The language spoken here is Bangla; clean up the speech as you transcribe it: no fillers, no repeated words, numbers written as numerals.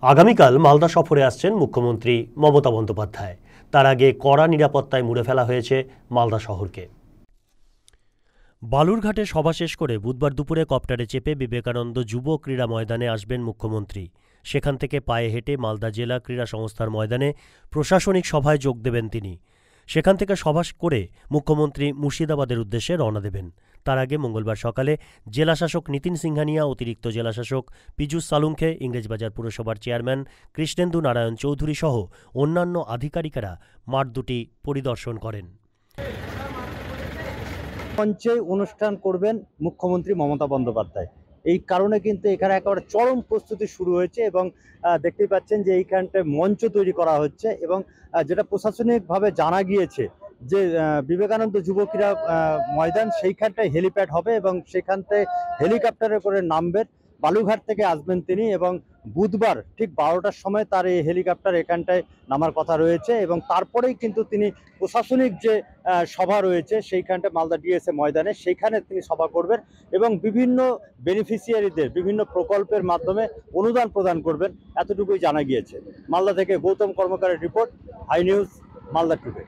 আগামীকাল মালদা সফরে আসছেন মুখ্যমন্ত্রী মমতা বন্দ্যোপাধ্যায়। তার আগে কড়া নিরাপত্তায় মুড়ে ফেলা হয়েছে মালদা শহরকে। বালুরঘাটে সভা শেষ করে বুধবার দুপুরে কপ্টারে চেপে বিবেকানন্দ যুব ক্রীড়া ময়দানে আসবেন মুখ্যমন্ত্রী। সেখান থেকে পায়ে হেঁটে মালদা জেলা ক্রীড়া সংস্থার ময়দানে প্রশাসনিক সভায় যোগ দেবেন তিনি। সেখান থেকে সভা করে মুখ্যমন্ত্রী মুর্শিদাবাদের উদ্দেশ্যে রওনা দেবেন। তার আগে মঙ্গলবার সকালে জেলাশাসক নিতিন সিংহানিয়া, অতিরিক্ত জেলাশাসক পীযূষ সালুঙ্খে, ইংরেজবাজার পুরসভার চেয়ারম্যান কৃষ্ণেন্দু নারায়ণ চৌধুরী সহ অন্যান্য আধিকারিকেরা মাঠ দুটি পরিদর্শন করেন। মঞ্চে অনুষ্ঠান করবেন মুখ্যমন্ত্রী মমতা বন্দ্যোপাধ্যায়। এই কারণে কিন্তু এখানে একেবারে চরম প্রস্তুতি শুরু হয়েছে এবং দেখতেই পাচ্ছেন যে এইখানটায় মঞ্চ তৈরি করা হচ্ছে এবং যেটা প্রশাসনিকভাবে জানা গিয়েছে যে বিবেকানন্দ যুব ক্রীড়া ময়দান সেইখানটায় হেলিপ্যাড হবে এবং সেখান থেকে হেলিকপ্টারে করে নামবেন। বালুঘাট থেকে আসবেন তিনি এবং বুধবার ঠিক 12টার সময় তার এই হেলিকপ্টার এখানটায় নামার কথা রয়েছে এবং তারপরেই কিন্তু তিনি প্রশাসনিক যে সভা রয়েছে সেইখানটা মালদা ডিএসএ ময়দানে সেইখানে তিনি সভা করবেন এবং বিভিন্ন বেনিফিশিয়ারিদের বিভিন্ন প্রকল্পের মাধ্যমে অনুদান প্রদান করবেন, এতটুকুই জানা গিয়েছে। মালদা থেকে গৌতম কর্মকারের রিপোর্ট, হাই নিউজ, মালদা টুডে।